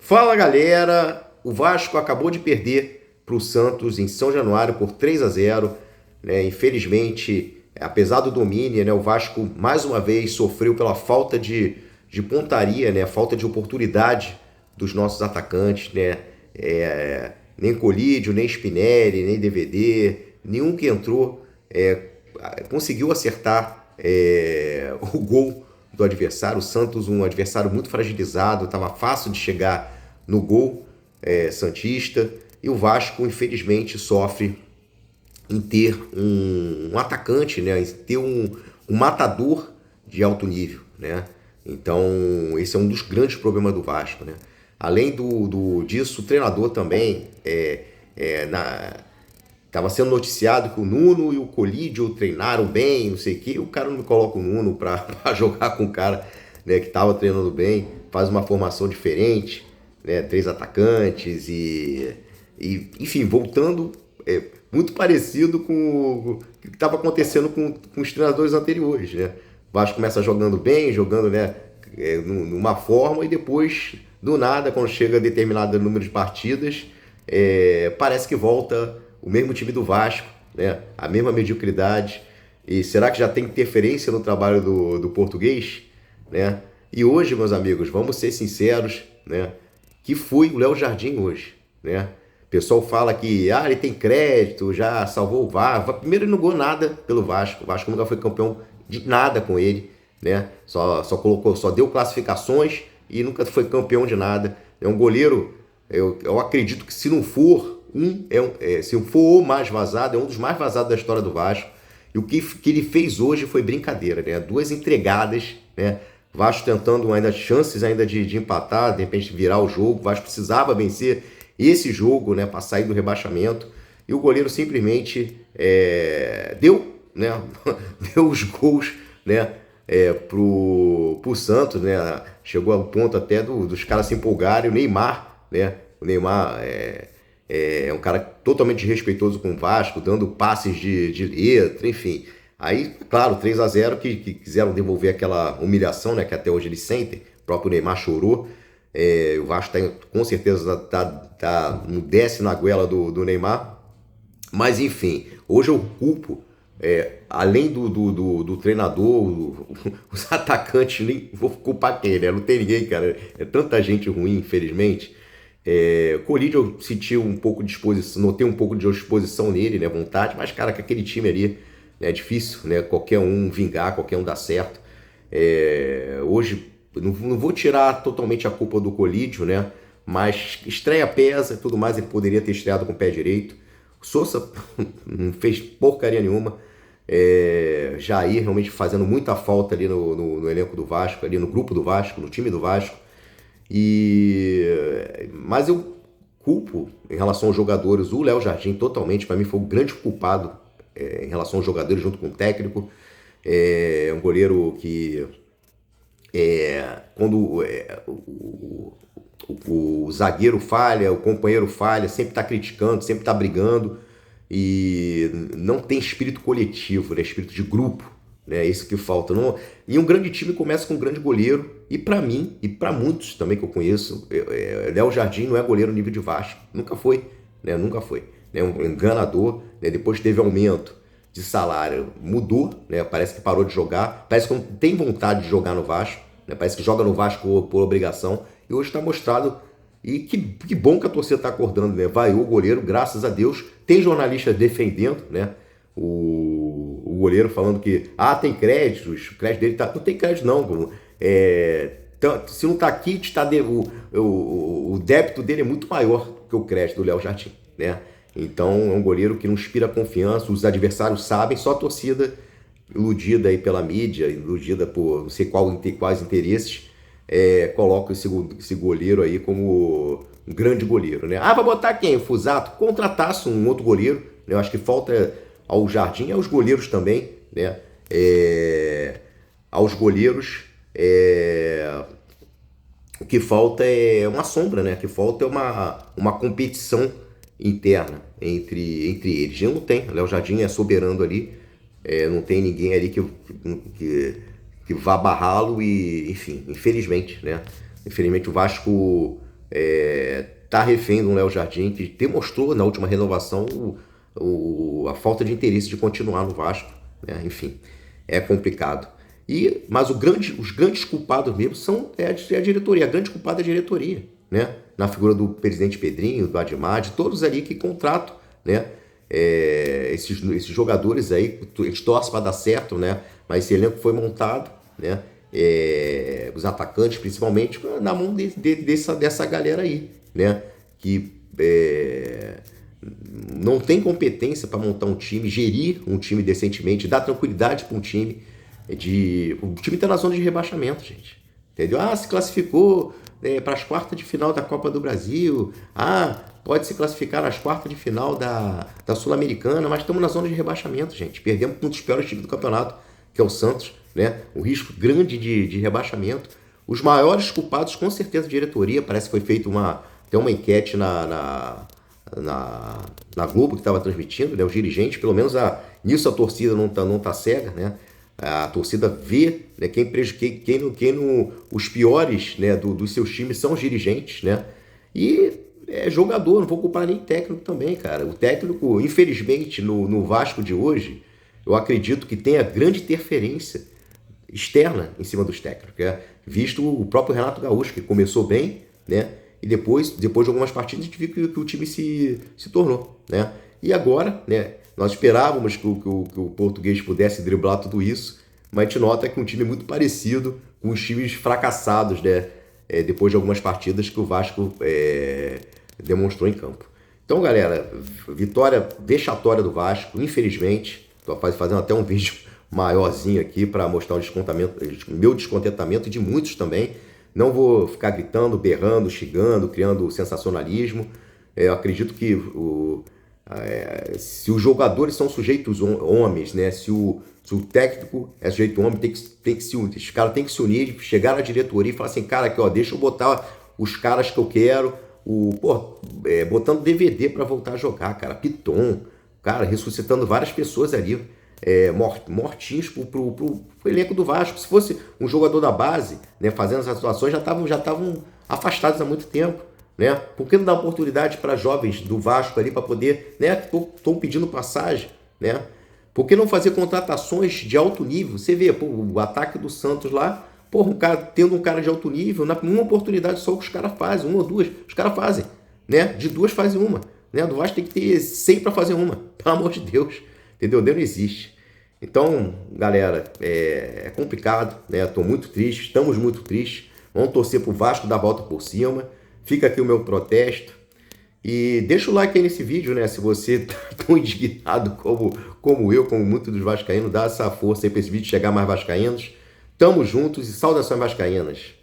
Fala galera, o Vasco acabou de perder para o Santos em São Januário por 3-0, né? Infelizmente, apesar do domínio, né, o Vasco mais uma vez sofreu pela falta de pontaria, né, falta de oportunidade dos nossos atacantes, né? Nem Colídio, nem Spinelli, nem DVD, nenhum que entrou conseguiu acertar o gol do adversário. O Santos, um adversário muito fragilizado, estava fácil de chegar no gol santista. E o Vasco, infelizmente, sofre em ter um atacante, né? Em ter um matador de alto nível, né? Então, esse é um dos grandes problemas do Vasco, né? Além disso, o treinador também tava sendo noticiado que o Nuno e o Colídio treinaram bem, não sei o quê. O cara não coloca o Nuno pra jogar com o cara, né, que tava treinando bem, faz uma formação diferente, né, 3 atacantes enfim, voltando muito parecido com o que estava acontecendo com os treinadores anteriores, né? O Vasco começa jogando bem, jogando, né, numa forma, e depois, do nada, quando chega a determinado número de partidas, parece que volta o mesmo time do Vasco, né? A mesma mediocridade. E será que já tem interferência no trabalho do português, né? E hoje, meus amigos, vamos ser sinceros, né? Que foi o Léo Jardim hoje, né? O pessoal fala que ele tem crédito, já salvou o Vasco. Primeiro, ele não ganhou nada pelo Vasco. O Vasco nunca foi campeão de nada com ele, né? Só deu classificações e nunca foi campeão de nada. É um goleiro, eu acredito que se não for se for o mais vazado, é um dos mais vazados da história do Vasco. E o que ele fez hoje foi brincadeira, né? 2 entregadas, né? O Vasco tentando ainda chances ainda de empatar, de repente virar o jogo. O Vasco precisava vencer esse jogo, né, para sair do rebaixamento. E o goleiro simplesmente deu, né? Deu os gols, né? Pro Santos, né? Chegou ao ponto até dos caras se empolgarem. O Neymar, né? O Neymar é um cara totalmente desrespeitoso com o Vasco, dando passes de letra, enfim. Aí, claro, 3-0 que quiseram devolver aquela humilhação, né, que até hoje eles sentem. O próprio Neymar chorou. O Vasco com certeza não desce na goela do Neymar. Mas, enfim, hoje eu culpo, além do treinador, os atacantes, nem vou culpar quem, né? Não tem ninguém, cara. É tanta gente ruim, infelizmente. Colídio eu senti um pouco de disposição, notei um pouco de disposição nele, né, vontade, mas cara, com aquele time ali é difícil, né, qualquer um vingar, qualquer um dar certo. Hoje não vou tirar totalmente a culpa do Colídio, né, mas estreia pesa e tudo mais, ele poderia ter estreado com o pé direito. O Sousa não fez porcaria nenhuma. Jair realmente fazendo muita falta ali no elenco do Vasco, ali no grupo do Vasco, no time do Vasco. Mas eu culpo em relação aos jogadores o Léo Jardim totalmente. Para mim foi o grande culpado em relação aos jogadores junto com o técnico. Um goleiro que quando o zagueiro falha, o companheiro falha, sempre está criticando, sempre está brigando, e não tem espírito coletivo, né? Espírito de grupo, né? Isso que falta. Não... E um grande time começa com um grande goleiro, e para mim, e para muitos também que eu conheço, Léo Jardim não é goleiro nível de Vasco, nunca foi, né? Nunca foi, né? Um enganador, né? Depois teve aumento de salário, mudou, né? Parece que parou de jogar, parece que não tem vontade de jogar no Vasco, né? Parece que joga no Vasco por obrigação, e hoje está mostrado. E que bom que a torcida está acordando, né? Vaiou o goleiro, graças a Deus. Tem jornalistas defendendo, né? O goleiro falando que tem créditos, o crédito dele tá. Não tem crédito, não. Se não está aqui, o débito dele é muito maior que o crédito do Léo Jardim, né? Então é um goleiro que não inspira confiança, os adversários sabem, só a torcida iludida aí pela mídia, iludida por não sei quais interesses, coloca esse goleiro aí como um grande goleiro, né? Vai botar quem? O Fusato? Contratasse um outro goleiro, né? Eu acho que falta ao Jardim e aos goleiros também, né? Aos goleiros, o que falta é uma sombra, né? O que falta é uma competição interna entre eles. E não tem. O Léo Jardim é soberano ali, não tem ninguém ali que vá barrá-lo, e, enfim, infelizmente, né? Infelizmente o Vasco tá refém do Léo Jardim, que demonstrou na última renovação a falta de interesse de continuar no Vasco, né? Enfim, é complicado. Mas os grandes culpados mesmo é a diretoria. A grande culpada é a diretoria, né? Na figura do presidente Pedrinho, do Admar, de todos ali que contratam, né? Esses jogadores aí, a gente torce para dar certo, né? Mas esse elenco foi montado, né? Os atacantes principalmente na mão dessa galera aí, né? Que não tem competência para montar um time, gerir um time decentemente, dar tranquilidade para um time. O time está na zona de rebaixamento, gente. Entendeu? Se classificou para as quartas de final da Copa do Brasil. Pode se classificar nas quartas de final da Sul-Americana, mas estamos na zona de rebaixamento, gente. Perdemos um dos piores times do campeonato, que é o Santos, né? Um risco grande de rebaixamento. Os maiores culpados, com certeza, a diretoria. Parece que foi feita até uma enquete na Globo, que estava transmitindo, né? Os dirigentes, pelo menos nisso a torcida não tá cega, né? A torcida vê, né, os piores, né, dos seus times são os dirigentes, né? E jogador, não vou culpar nem técnico também, cara. O técnico, infelizmente, no Vasco de hoje, eu acredito que tem a grande interferência externa em cima dos técnicos, visto o próprio Renato Gaúcho, que começou bem, né? E depois de algumas partidas, a gente viu que o time se tornou, né? E agora, né? Nós esperávamos que o português pudesse driblar tudo isso, mas a gente nota que é um time muito parecido com os times fracassados, né? Depois de algumas partidas que o Vasco demonstrou em campo. Então, galera, vitória vexatória do Vasco, infelizmente. Estou fazendo até um vídeo maiorzinho aqui para mostrar meu descontentamento e de muitos também. Não vou ficar gritando, berrando, xingando, criando sensacionalismo. Eu acredito que se os jogadores são sujeitos homens, né? Se o técnico é sujeito homem, tem que se unir. Os caras têm que se unir, chegar na diretoria e falar assim, cara, aqui, ó, deixa eu botar os caras que eu quero, botando DVD para voltar a jogar, cara, Piton, cara, ressuscitando várias pessoas ali, mortinhos pro elenco do Vasco. Se fosse um jogador da base, né, fazendo essas situações, já estavam afastados há muito tempo. Né? Por que não dar oportunidade para jovens do Vasco ali para poder, né? Estão pedindo passagem, né? Por que não fazer contratações de alto nível? Você vê, o ataque do Santos lá, tendo um cara de alto nível, uma oportunidade só que os caras fazem, uma ou duas, os caras fazem, né? De duas fazem uma, né? Do Vasco tem que ter 100 para fazer uma, pelo amor de Deus, entendeu? Não existe. Então, galera, é complicado, né? Estou muito triste, estamos muito tristes. Vamos torcer pro Vasco dar a volta por cima. Fica aqui o meu protesto. E deixa o like aí nesse vídeo, né? Se você tá tão indignado como eu, como muitos dos vascaínos, dá essa força aí para esse vídeo chegar mais vascaínos. Tamo juntos e saudações vascaínas.